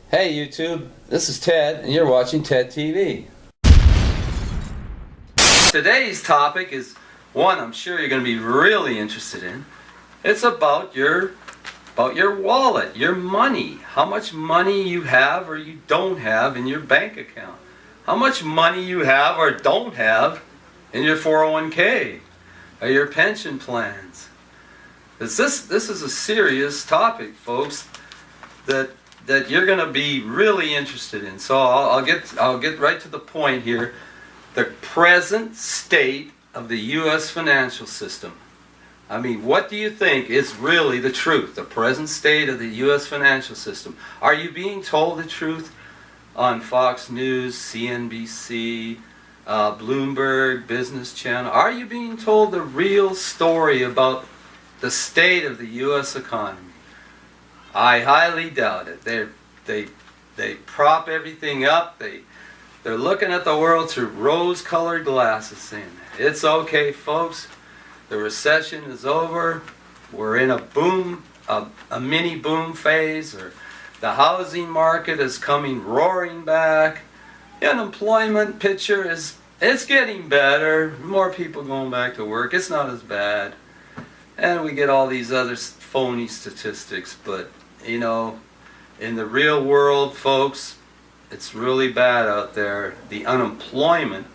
Hey YouTube, this is Ted and you're watching TedTv. Today's topic is one I'm sure you're going to be really interested in. It's about your wallet, your money, how much money you have or you don't have in your bank account. How much money you have or don't have in your 401k or your pension plans. This is a serious topic, folks, that you're going to be really interested in. So I'll get right to the point here. The present state of the U.S. financial system. I mean, what do you think is really the truth? The present state of the U.S. financial system. Are you being told the truth on Fox News, CNBC, Bloomberg, Business Channel? Are you being told the real story about the state of the U.S. economy? I highly doubt it. They prop everything up. They're looking at the world through rose-colored glasses, saying, "It's okay, folks. The recession is over. We're in a boom, a mini boom phase, or the housing market is coming roaring back. The unemployment picture it's getting better. More people going back to work. It's not as bad." And we get all these other phony statistics, but you know, in the real world, folks, it's really bad out there. The unemployment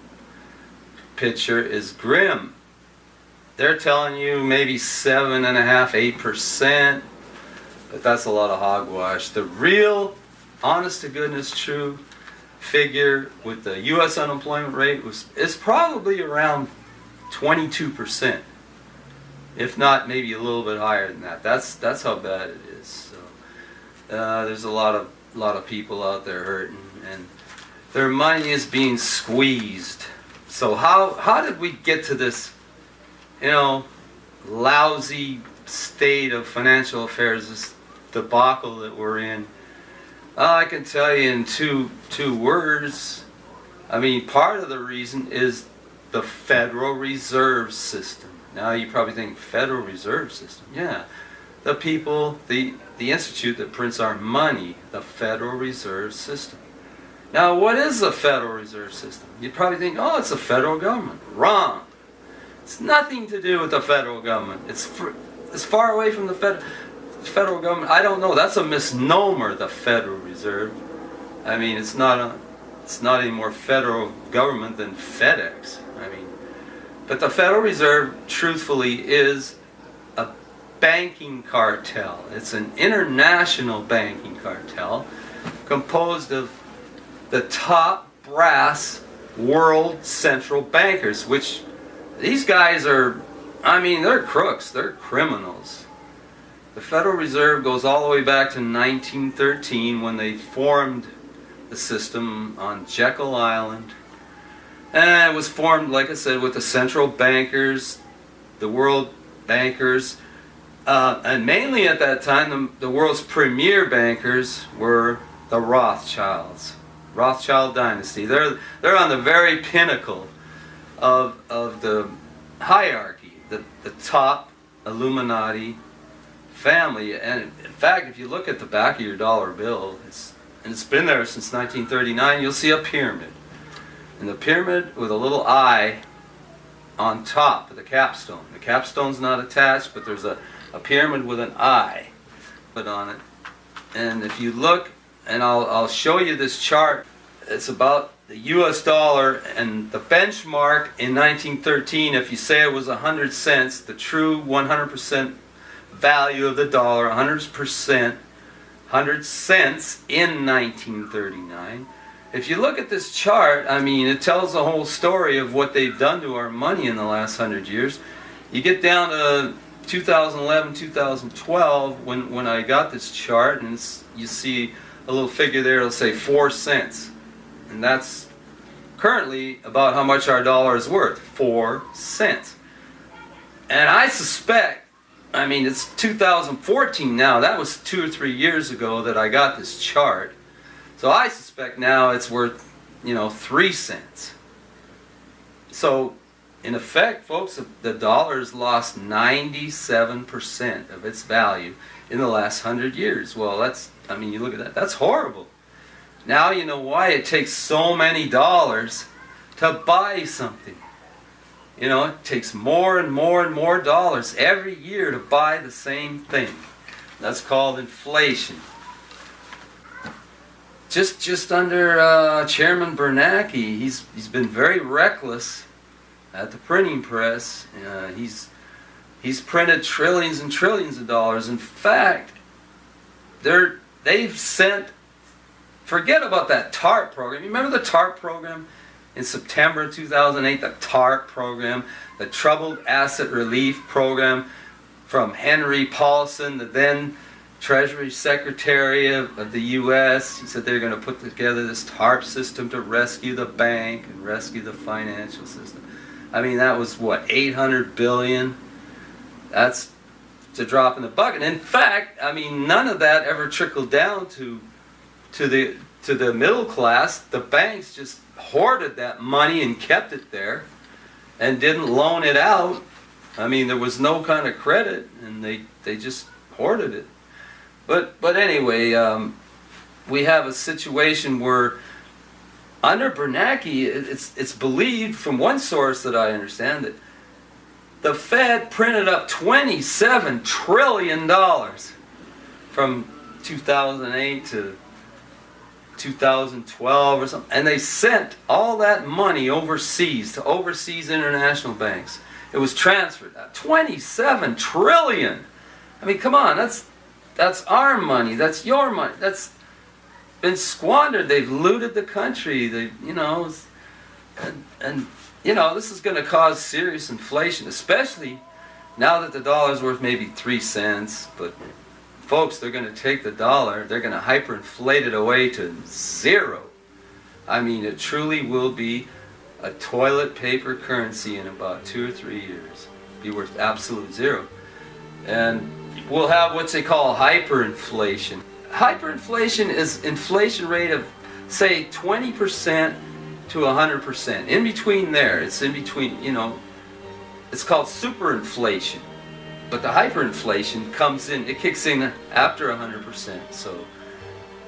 picture is grim. They're telling you maybe 7.5%, 8%, but that's a lot of hogwash. The real, honest to goodness, true figure with the U.S. unemployment rate is probably around 22%, if not maybe a little bit higher than that. That's how bad it is. So there's a lot of people out there hurting, and their money is being squeezed. So how did we get to this, lousy state of financial affairs, this debacle that we're in? I can tell you in two words. I mean, part of the reason is the Federal Reserve System. Now you probably think, Federal Reserve System? Yeah. The people, the institute that prints our money, the Federal Reserve System. Now, what is the Federal Reserve System? You'd probably think, oh, it's the federal government. Wrong. It's nothing to do with the federal government. It's far away from the federal government. I don't know. That's a misnomer, the Federal Reserve. I mean, it's not any more federal government than FedEx. I mean, but the Federal Reserve, truthfully, is a banking cartel. It's an international banking cartel composed of the top brass world central bankers, which these guys are, I mean, they're crooks, they're criminals. The Federal Reserve goes all the way back to 1913 when they formed the system on Jekyll Island. And it was formed, like I said, with the central bankers, the world bankers, and mainly at that time, the world's premier bankers were the Rothschilds, Rothschild dynasty. They're on the very pinnacle of the hierarchy, the top Illuminati family. And in fact, if you look at the back of your dollar bill, it's been there since 1939, you'll see a pyramid. And the pyramid with a little eye on top of the capstone. The capstone's not attached, but there's a pyramid with an eye put on it. And if you look, and I'll show you this chart, it's about the US dollar and the benchmark in 1913. If you say it was 100 cents, the true 100% value of the dollar, 100%, 100 cents in 1939. If you look at this chart, I mean, it tells the whole story of what they've done to our money in the last 100 years. You get down to 2011, 2012, when I got this chart, and you see a little figure there, it'll say 4 cents. And that's currently about how much our dollar is worth, 4 cents. And I suspect, I mean, it's 2014 now, that was 2 or 3 years ago that I got this chart. So I suspect now it's worth, 3 cents. So, in effect, folks, the dollar's lost 97% of its value in the last 100 years. Well, you look at that, that's horrible. Now you know why it takes so many dollars to buy something. You know, it takes more and more and more dollars every year to buy the same thing. That's called inflation. Just under Chairman Bernanke, he's been very reckless at the printing press. He's printed trillions and trillions of dollars. In fact, they've sent. Forget about that TARP program. You remember the TARP program? In September 2008, the TARP program, the Troubled Asset Relief Program from Henry Paulson, the then Treasury Secretary of the U.S. He said they're going to put together this TARP system to rescue the bank and rescue the financial system. I mean, that was, what, $800 billion? That's a drop in the bucket. In fact, I mean, none of that ever trickled down to the middle class. The banks just hoarded that money and kept it there and didn't loan it out. I mean, there was no kind of credit, and they just hoarded it. But anyway, we have a situation where under Bernanke, it's believed from one source that I understand that the Fed printed up $27 trillion from 2008 to 2012 or something, and they sent all that money overseas to overseas international banks. It was transferred. 27 trillion. I mean, come on, that's our money. That's your money. That's been squandered. They've looted the country. And this is going to cause serious inflation, especially now that the dollar's worth maybe 3 cents. But folks, they're going to take the dollar, they're going to hyperinflate it away to zero. I mean, it truly will be a toilet paper currency in about 2 or 3 years. Be worth absolute zero. And we'll have what they call hyperinflation. Hyperinflation is inflation rate of, say, 20% to 100%. In between there, it's in between, it's called superinflation. But the hyperinflation comes in, it kicks in after 100%. So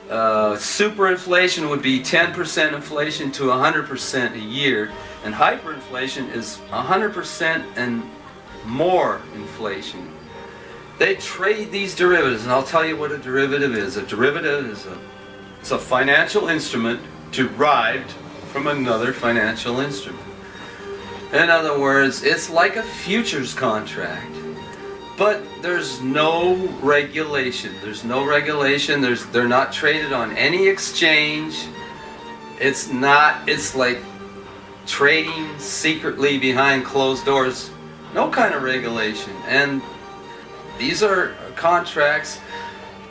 superinflation would be 10% inflation to 100% a year. And hyperinflation is 100% and more inflation. They trade these derivatives, and I'll tell you what a derivative is. A derivative is a financial instrument derived from another financial instrument. In other words, it's like a futures contract. But there's no regulation. There's no regulation. They're not traded on any exchange. It's like trading secretly behind closed doors. No kind of regulation. And these are contracts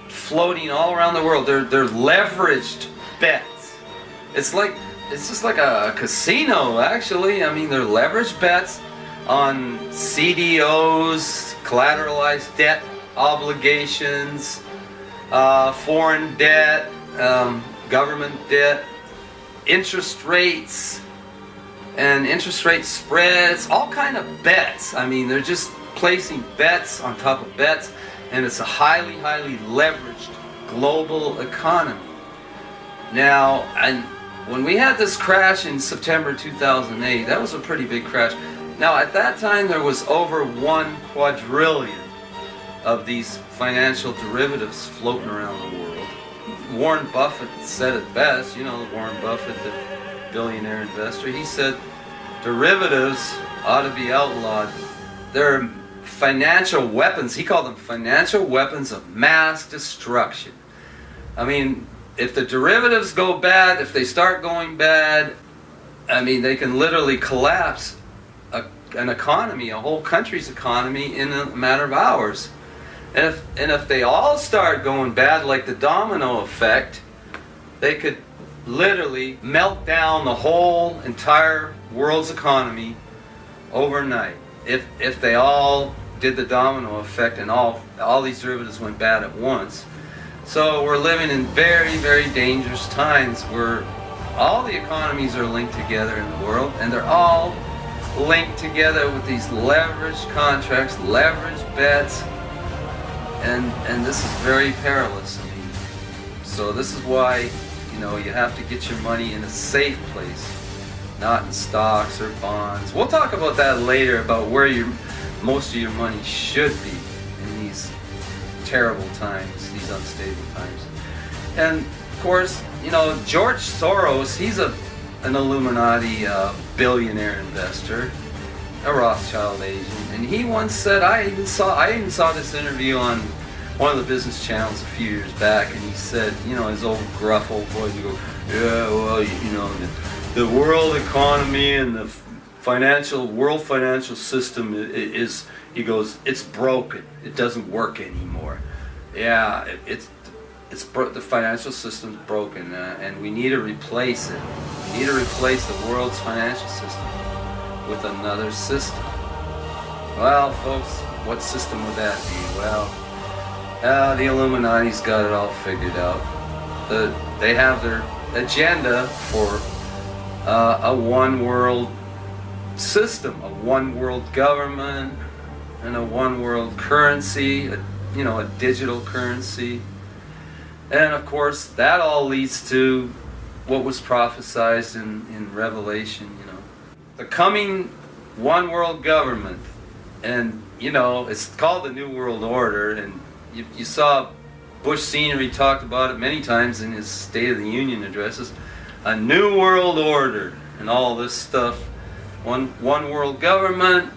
floating all around the world. They're leveraged bets. It's just like a casino, actually. I mean, they're leveraged bets on CDOs, collateralized debt obligations, foreign debt, government debt, interest rates, and interest rate spreads, all kind of bets. I mean, they're just placing bets on top of bets, and it's a highly, highly leveraged global economy. Now, and when we had this crash in September 2008, that was a pretty big crash. Now, at that time, there was over 1 quadrillion of these financial derivatives floating around the world. Warren Buffett said it best. Warren Buffett, the billionaire investor, he said derivatives ought to be outlawed. They're financial weapons. He called them financial weapons of mass destruction. I mean, if the derivatives go bad, if they start going bad, I mean, they can literally collapse an economy, a whole country's economy, in a matter of hours. And if they all start going bad, like the domino effect, they could literally melt down the whole entire world's economy overnight. If they all did the domino effect and all these derivatives went bad at once. So we're living in very, very dangerous times where all the economies are linked together in the world, and they're all linked together with these leveraged contracts, leveraged bets, and this is very perilous. I mean, so this is why You know, you have to get your money in a safe place, not in stocks or bonds. We'll talk about that later, about where most of your money should be in these terrible times, these unstable times. And of course, you know, George Soros, he's an Illuminati billionaire investor, a Rothschild agent, and he once said, I even saw this interview on one of the business channels a few years back, and he said, you know, his old gruff old voice, he goes, yeah, well, you know, the world economy and the world financial system is, he goes, it's broken. It doesn't work anymore. Yeah, the financial system's broken, and we need to replace it. We need to replace the world's financial system with another system. Well, folks, what system would that be? Well, the Illuminati's got it all figured out. They have their agenda for a one world system, a one world government, and a one world currency, a digital currency. And of course, that all leads to what was prophesied in Revelation, you know. The coming one world government, and you know, it's called the New World Order, and you saw Bush Sr., he talked about it many times in his State of the Union addresses, a new world order and all this stuff. One world government,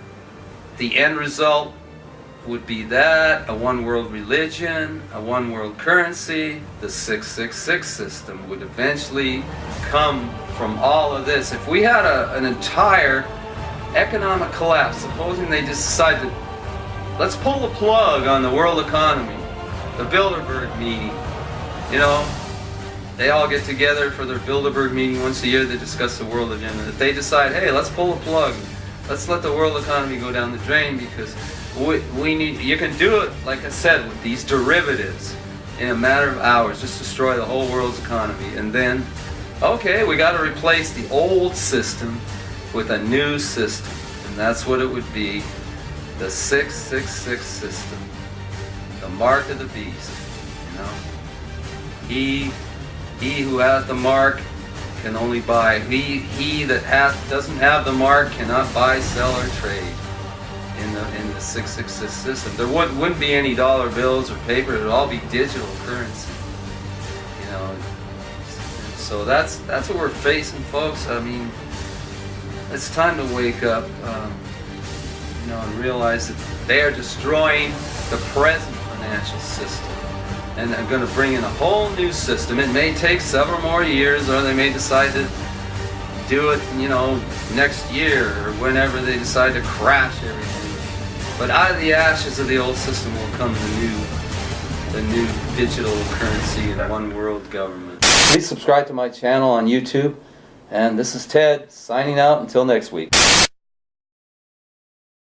the end result would be that, a one world religion, a one world currency. The 666 system would eventually come from all of this. If we had an entire economic collapse, supposing they just decided, let's pull the plug on the world economy, the Bilderberg meeting, you know, they all get together for their Bilderberg meeting once a year. They discuss the world agenda. If they decide, hey, let's pull the plug, let's let the world economy go down the drain, because we need, you can do it, like I said, with these derivatives in a matter of hours, just destroy the whole world's economy. And then, okay, we got to replace the old system with a new system, and that's what it would be, the 666 system, the mark of the beast. You know, he who hath the mark can only buy. He that doesn't have the mark cannot buy, sell, or trade in the 666 system. There wouldn't be any dollar bills or paper. It would all be digital currency. You know, and so that's what we're facing, folks. I mean, it's time to wake up, you know, and realize that they are destroying the present financial system, and they're going to bring in a whole new system. It may take several more years, or they may decide to do it, you know, next year, or whenever they decide to crash everything. But out of the ashes of the old system will come the new digital currency and one world government. Please subscribe to my channel on YouTube, and this is Ted signing out until next week.